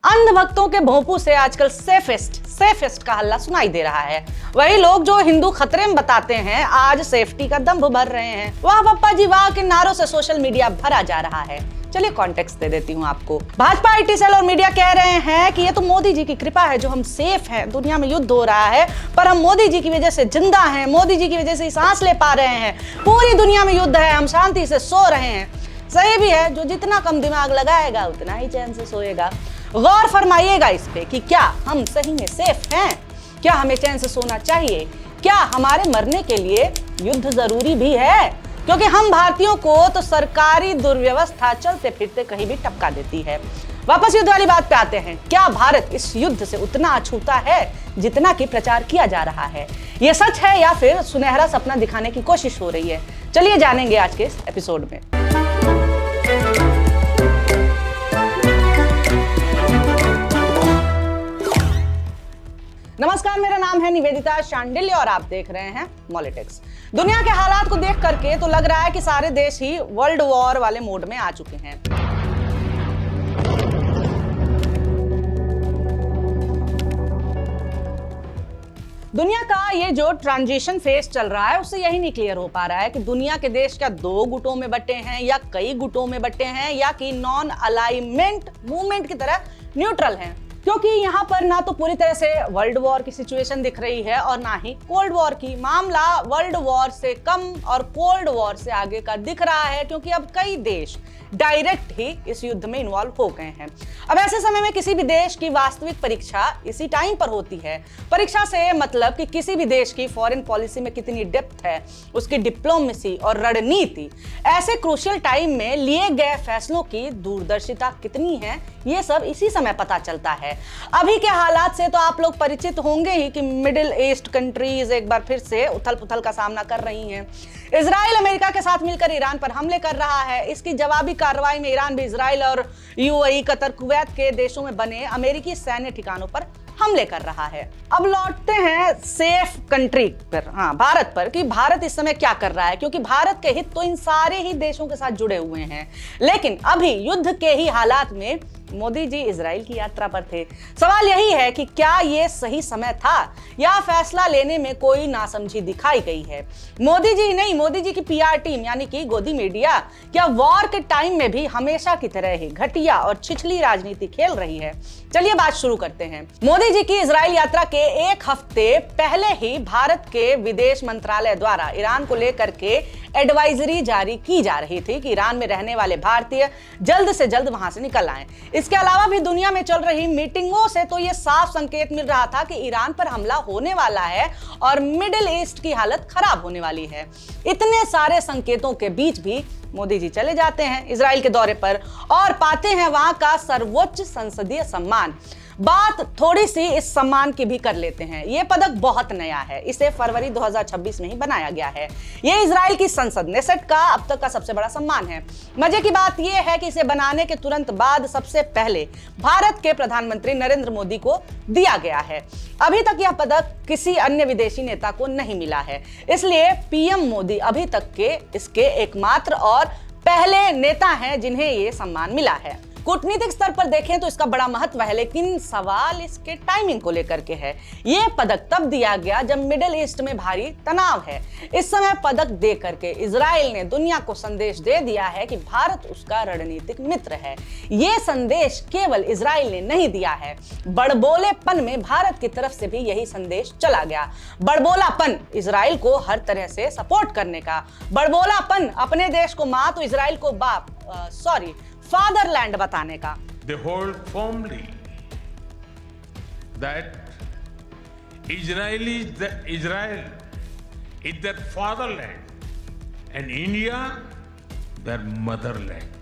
अंधभक्तों के भोंपू से आजकल सेफेस्ट का हल्ला सुनाई दे रहा है। वही लोग जो हिंदू खतरे में बताते हैं आज सेफ्टी का दंभ भर रहे हैं। वाह पप्पा जी वाह के नारों से सोशल मीडिया भरा जा रहा है। चलिए कॉन्टेक्स्ट दे देती हूँ आपको। भाजपा आईटी सेल और मीडिया कह रहे हैं कि ये तो मोदी जी की कृपा है जो हम सेफ हैं, दुनिया में युद्ध हो रहा है पर हम मोदी जी की वजह से जिंदा हैं, मोदी जी की वजह से सांस ले पा रहे हैं, पूरी दुनिया में युद्ध है, हम शांति से सो रहे हैं। सही भी है, जो जितना कम दिमाग लगाएगा उतना ही चैन से सोएगा। गौर फरमाइएगा इस पे कि क्या हम सही में सेफ हैं, क्या हमें चैन से सोना चाहिए, क्या हमारे मरने के लिए युद्ध जरूरी भी है, क्योंकि हम भारतीयों को तो सरकारी दुर्व्यवस्था चलते फिरते कहीं भी टपका देती है। वापस युद्ध वाली बात पे आते हैं। क्या भारत इस युद्ध से उतना अछूता है जितना कि प्रचार किया जा रहा है? ये सच है या फिर सुनहरा सपना दिखाने की कोशिश हो रही है? चलिए जानेंगे आज के इस एपिसोड में। नमस्कार, मेरा नाम है निवेदिता शांडिल्य और आप देख रहे हैं मॉलिटिक्स। दुनिया के हालात को देख करके तो लग रहा है कि सारे देश ही वर्ल्ड वॉर वाले मोड में आ चुके हैं। दुनिया का ये जो ट्रांजिशन फेज चल रहा है उससे यही नहीं क्लियर हो पा रहा है कि दुनिया के देश क्या दो गुटों में बटे हैं या कई गुटों में बटे हैं या कि नॉन अलाइनमेंट मूवमेंट की तरह न्यूट्रल हैं। क्योंकि यहाँ पर ना तो पूरी तरह से वर्ल्ड वॉर की सिचुएशन दिख रही है और ना ही कोल्ड वॉर की। मामला वर्ल्ड वॉर से कम और कोल्ड वॉर से आगे का दिख रहा है, क्योंकि अब कई देश डायरेक्ट ही इस युद्ध में इन्वॉल्व हो गए हैं। अब ऐसे समय में किसी भी देश की वास्तविक परीक्षा इसी टाइम पर होती है। परीक्षा से मतलब कि किसी भी देश की फॉरेन पॉलिसी में कितनी डेप्थ है, उसकी डिप्लोमेसी और रणनीति, ऐसे क्रूशियल टाइम में लिए गए फैसलों की दूरदर्शिता कितनी है, ये सब इसी समय पता चलता है। अभी के हालात से तो आप लोग परिचित होंगे ही कि मिडिल ईस्ट कंट्रीज एक बार फिर से उथल पुथल का सामना कर रही हैं। इजराइल अमेरिका के साथ मिलकर ईरान पर हमले कर रहा है। इसकी जवाबी कार्रवाई में ईरान भी इजराइल और यूएई, कतर, कुवैत के देशों में बने अमेरिकी सैन्य ठिकानों पर हमले कर रहा है। अब लौटते हैं सेफ कंट्री पर, भारत पर, कि भारत इस समय क्या कर रहा है, क्योंकि भारत के हित तो इन सारे ही देशों के साथ जुड़े हुए हैं। लेकिन अभी युद्ध के ही हालात में मोदी जी इजराइल की यात्रा पर थे। सवाल यही है कि क्या ये सही समय था या फैसला लेने में कोई नासमझी दिखाई गई है? मोदी जी नहीं, मोदी जी की पीआर टीम यानी कि गोदी मीडिया क्या वॉर के टाइम में भी हमेशा की तरह ही घटिया और छिछली राजनीति खेल रही है? चलिए बात शुरू करते हैं। मोदी जी की इजराइल यात्रा के एक हफ्ते पहले ही भारत के विदेश मंत्रालय द्वारा ईरान को लेकर के एडवाइजरी जारी की जा रही थी कि ईरान में रहने वाले भारतीय जल्द से जल्द वहां से निकल आएं। इसके अलावा भी दुनिया में चल रही मीटिंगों से तो यह साफ संकेत मिल रहा था कि ईरान पर हमला होने वाला है और मिडिल ईस्ट की हालत खराब होने वाली है। इतने सारे संकेतों के बीच भी मोदी जी चले जाते हैं इजराइल के दौरे पर और पाते हैं वहां का सर्वोच्च संसदीय सम्मान। बात थोड़ी सी इस सम्मान की भी कर लेते हैं। यह पदक बहुत नया है, इसे फरवरी 2026 में ही बनाया गया है। यह इजराइल की संसद नेसेट का अब तक का सबसे बड़ा सम्मान है। मजे की बात यह है कि इसे बनाने के तुरंत बाद सबसे पहले भारत के प्रधानमंत्री नरेंद्र मोदी को दिया गया है। अभी तक यह पदक किसी अन्य विदेशी नेता को नहीं मिला है, इसलिए पीएम मोदी अभी तक के इसके एकमात्र और पहले नेता हैं जिन्हें यह सम्मान मिला है। कूटनीतिक स्तर पर देखें तो इसका बड़ा महत्व है, लेकिन सवाल इसके टाइमिंग को लेकर के है। यह पदक तब दिया गया जब मिडिल ईस्ट में भारी तनाव है। इस समय पदक दे करके इजराइल ने दुनिया को संदेश दे दिया है कि भारत उसका रणनीतिक मित्र है। यह संदेश केवल इजराइल ने नहीं दिया है, बड़बोलेपन में भारत की तरफ से भी यही संदेश चला गया। बड़बोलापन इजराइल को हर तरह से सपोर्ट करने का, बड़बोलापन अपने देश को मां तो इजराइल को बाप फादरलैंड बताने का। They hold firmly that Israel is their fatherland and India their motherland.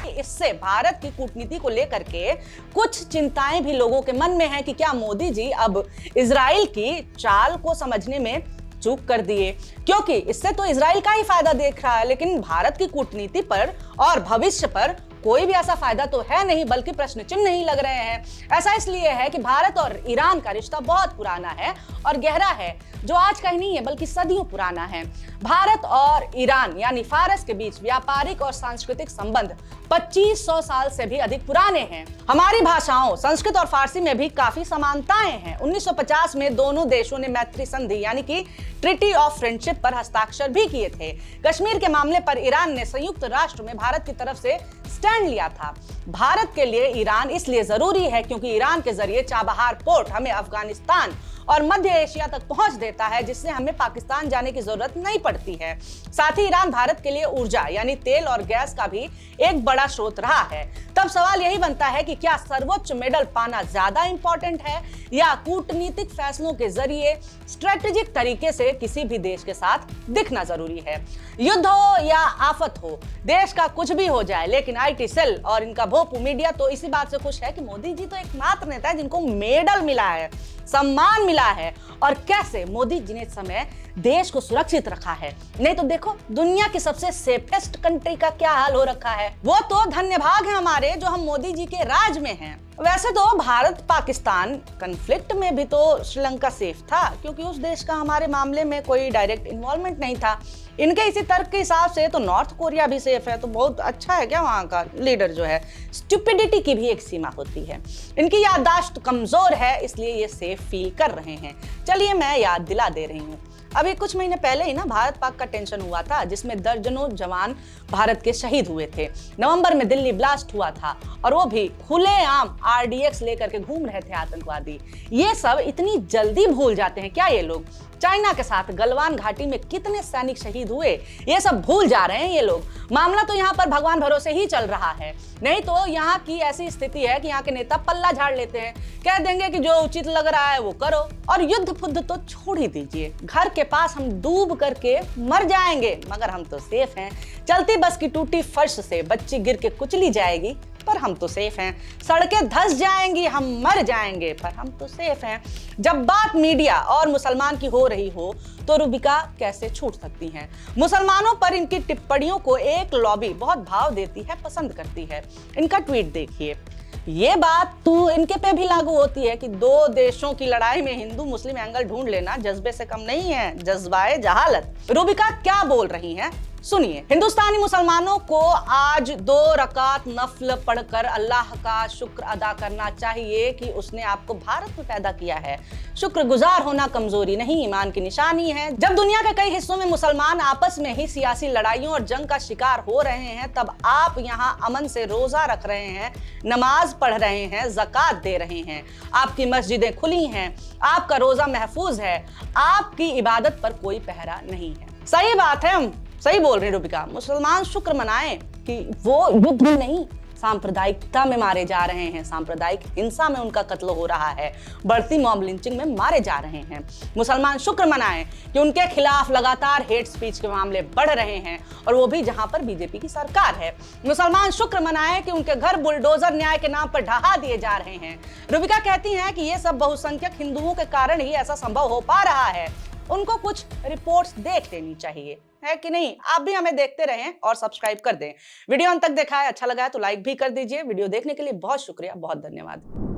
इससे भारत की कूटनीति को लेकर के कुछ चिंताएं भी लोगों के मन में हैं कि क्या मोदी जी अब इजराइल की चाल को समझने में चूक कर दिए, क्योंकि इससे तो इजराइल का ही फायदा देख रहा है, लेकिन भारत की कूटनीति पर और भविष्य पर कोई भी ऐसा फायदा तो है नहीं, बल्कि प्रश्न चिन्ह ही लग रहे हैं। ऐसा इसलिए है कि भारत और ईरान का रिश्ता बहुत पुराना है और गहरा है, जो आज का ही नहीं है बल्कि सदियों पुराना है। भारत और ईरान यानी फारस के बीच व्यापारिक और सांस्कृतिक संबंध 2500 साल से भी अधिक पुराने हैं। हमारी भाषाओं संस्कृत और फारसी में भी काफी समानताएं हैं। 1950 में दोनों देशों ने मैत्री संधि यानी कि ट्रीटी ऑफ फ्रेंडशिप पर हस्ताक्षर भी किए थे। कश्मीर के मामले पर ईरान ने संयुक्त राष्ट्र में भारत की तरफ से स्टैंड लिया था। भारत के लिए ईरान इसलिए जरूरी है क्योंकि ईरान के जरिए चाबहार पोर्ट हमें अफगानिस्तान और मध्य एशिया तक पहुंच देता है, जिससे हमें पाकिस्तान जाने की जरूरत नहीं पड़ती है। साथ ही ईरान भारत के लिए ऊर्जा यानी तेल और गैस का भी एक बड़ा स्रोत रहा है। तब सवाल यही बनता है कि क्या सर्वोच्च मेडल पाना ज्यादा इंपॉर्टेंट है या कूटनीतिक फैसलों के जरिए स्ट्रेटेजिक तरीके से किसी भी देश के साथ दिखना जरूरी है। युद्ध हो या आफत हो, देश का कुछ भी हो जाए, लेकिन आईटी सेल और इनका भोपू मीडिया तो इसी बात से खुश है कि मोदी जी तो एकमात्र नेता है जिनको मेडल मिला है, सम्मान मिला है। और कैसे मोदी जी ने इस समय देश को सुरक्षित रखा है। नहीं तो देखो दुनिया की सबसे सेफेस्ट कंट्री का क्या हाल हो रखा है। वो तो धन्य भाग है हमारे जो हम मोदी जी के राज में हैं। वैसे तो भारत पाकिस्तान कन्फ्लिक्ट में भी तो श्रीलंका सेफ था, क्योंकि उस देश का हमारे मामले में कोई डायरेक्ट इन्वॉल्वमेंट नहीं था। इनके इसी तर्क के हिसाब से तो नॉर्थ कोरिया भी सेफ है, तो बहुत अच्छा है क्या वहां का लीडर जो है। स्टुपिडिटी की भी एक सीमा होती है। इनकी याददाश्त कमजोर है, इसलिए ये सेफ फील कर रहे हैं। चलिए मैं याद दिला दे रही हूँ। अभी कुछ महीने पहले ही ना भारत पाक का टेंशन हुआ था, जिसमें दर्जनों जवान भारत के शहीद हुए थे। नवंबर में दिल्ली ब्लास्ट हुआ था और वो भी खुलेआम आरडीएक्स लेकर के घूम रहे थे आतंकवादी। ये सब इतनी जल्दी भूल जाते हैं क्या ये लोग? चाइना के साथ गलवान घाटी में कितने सैनिक शहीद हुए, ये सब भूल जा रहे हैं ये लोग। मामला तो यहाँ पर भगवान भरोसे ही चल रहा है। नहीं तो यहाँ की ऐसी स्थिति है कि यहाँ के नेता पल्ला झाड़ लेते हैं, कह देंगे कि जो उचित लग रहा है वो करो। और युद्ध फुद्ध तो छोड़ ही दीजिए, घर के पास हम डूब करके मर जाएंगे मगर हम तो सेफ हैं। चलती बस की टूटी फर्श से बच्ची गिर के कुचली जाएगी पर हम तो सेफ हैं। सड़कें धंस जाएंगी, हम मर जाएंगे पर हम तो सेफ हैं। जब बात मीडिया और मुसलमान की हो रही हो तो रूबिका कैसे छूट सकती हैं? मुसलमानों पर इनकी टिप्पणियों को एक लॉबी बहुत भाव देती है, पसंद करती है। इनका ट्वीट देखिए। ये बात तो इनके पे भी लागू होती है कि दो देशों की लड़ाई में हिंदू मुस्लिम एंगल ढूंढ लेना जज्बे से कम नहीं है, जज्बाए जहालत। रूबिका क्या बोल रही हैं सुनिए। हिंदुस्तानी मुसलमानों को आज 2 रकात नफल पढ़कर अल्लाह का शुक्र अदा करना चाहिए कि उसने आपको भारत में पैदा किया है। शुक्रगुजार होना कमजोरी नहीं, ईमान की निशानी है। जब दुनिया के कई हिस्सों में मुसलमान आपस में ही सियासी लड़ाइयों और जंग का शिकार हो रहे हैं, तब आप यहाँ अमन से रोजा रख रहे हैं, नमाज पढ़ रहे हैं, ज़कात दे रहे हैं, आपकी मस्जिदें खुली हैं, आपका रोजा महफूज है, आपकी इबादत पर कोई पहरा नहीं है। सही बात है, सही बोल रही रूबिका। मुसलमान शुक्र मनाएं कि वो युद्ध में नहीं, सांप्रदायिकता में मारे जा रहे हैं, सांप्रदायिक हिंसा में उनका कत्ल हो रहा है, बढ़ती मॉब लिंचिंग में मारे जा रहे हैं। मुसलमान शुक्र मनाएं कि उनके खिलाफ लगातार हेट स्पीच के मामले बढ़ रहे हैं, और वो भी जहां पर बीजेपी की सरकार है। मुसलमान शुक्र मनाएं कि उनके घर बुलडोजर न्याय के नाम पर ढहा दिए जा रहे हैं। रूबिका कहती हैं कि ये सब बहुसंख्यक हिंदुओं के कारण ही ऐसा संभव हो पा रहा है। उनको कुछ रिपोर्ट्स देख लेनी चाहिए, है कि नहीं? आप भी हमें देखते रहें और सब्सक्राइब कर दें। वीडियो अंत तक देखा है, अच्छा लगा है तो लाइक भी कर दीजिए। वीडियो देखने के लिए बहुत शुक्रिया, बहुत धन्यवाद।